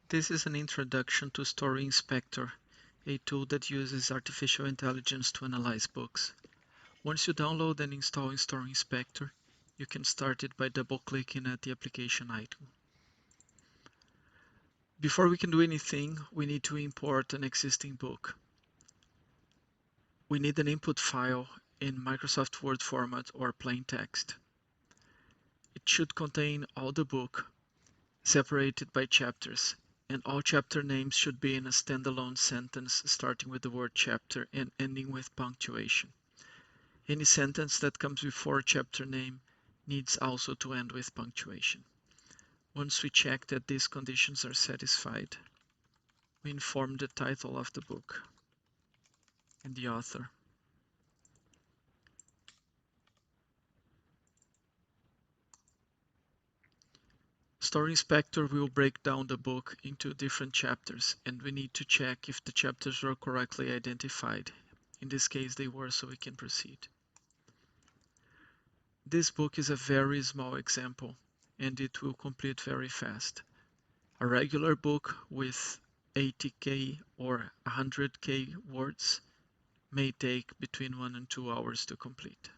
This is an introduction to Story Inspector, a tool that uses artificial intelligence to analyze books. Once you download and install Story Inspector, you can start it by double-clicking at the application icon. Before we can do anything, we need to import an existing book. We need an input file in Microsoft Word format or plain text. It should contain all the book, separated by chapters, and all chapter names should be in a standalone sentence starting with the word chapter and ending with punctuation. Any sentence that comes before a chapter name needs also to end with punctuation. Once we check that these conditions are satisfied, we inform the title of the book and the author. Story Inspector will break down the book into different chapters, and we need to check if the chapters were correctly identified. In this case, they were, so we can proceed. This book is a very small example, and it will complete very fast. A regular book with 80k or 100k words may take between 1 and 2 hours to complete.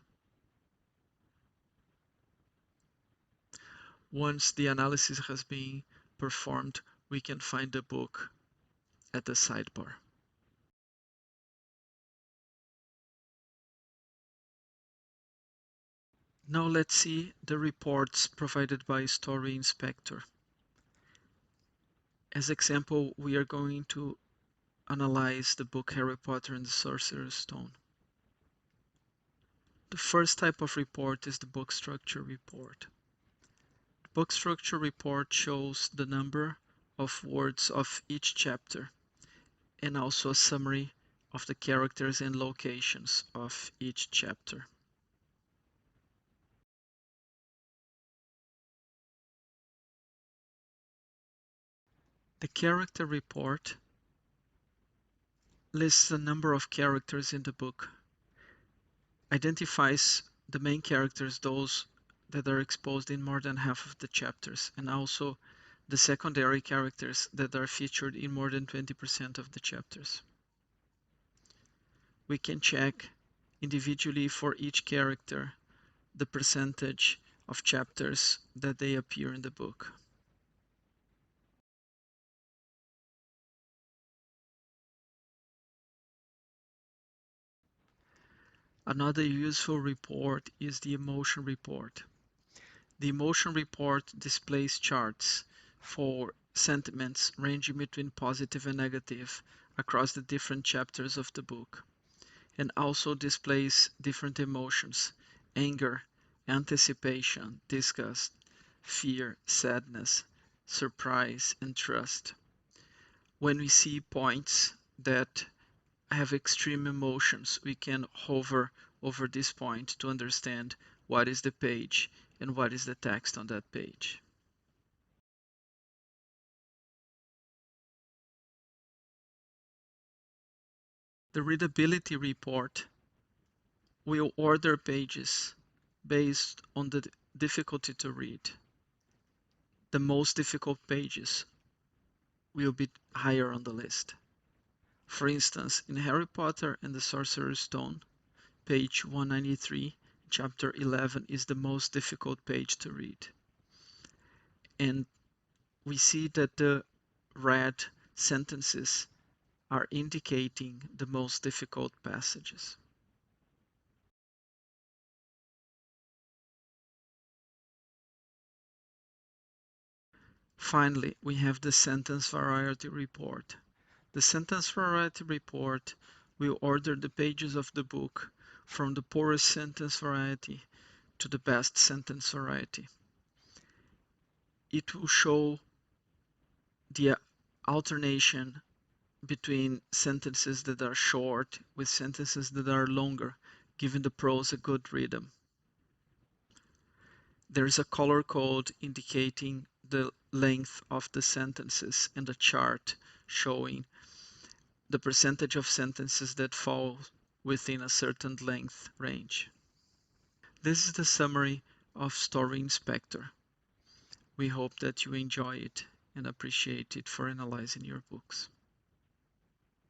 Once the analysis has been performed, we can find the book at the sidebar. Now let's see the reports provided by Story Inspector. As example, we are going to analyze the book Harry Potter and the Sorcerer's Stone. The first type of report is the book structure report. The book structure report shows the number of words of each chapter and also a summary of the characters and locations of each chapter. The character report lists the number of characters in the book, identifies the main characters, those that are exposed in more than half of the chapters, and also the secondary characters that are featured in more than 20% of the chapters. We can check individually for each character the percentage of chapters that they appear in the book. Another useful report is the emotion report. The emotion report displays charts for sentiments ranging between positive and negative across the different chapters of the book, and also displays different emotions: anger, anticipation, disgust, fear, sadness, surprise, and trust. When we see points that have extreme emotions, we can hover over this point to understand what is the page and what is the text on that page. The readability report will order pages based on the difficulty to read. The most difficult pages will be higher on the list. For instance, in Harry Potter and the Sorcerer's Stone, page 193, chapter 11 is the most difficult page to read. And we see that the red sentences are indicating the most difficult passages. Finally, we have the sentence variety report. The sentence variety report will order the pages of the book from the poorest sentence variety to the best sentence variety. It will show the alternation between sentences that are short with sentences that are longer, giving the prose a good rhythm. There is a color code indicating the length of the sentences and a chart showing the percentage of sentences that fall within a certain length range. This is the summary of Story Inspector. We hope that you enjoy it and appreciate it for analyzing your books.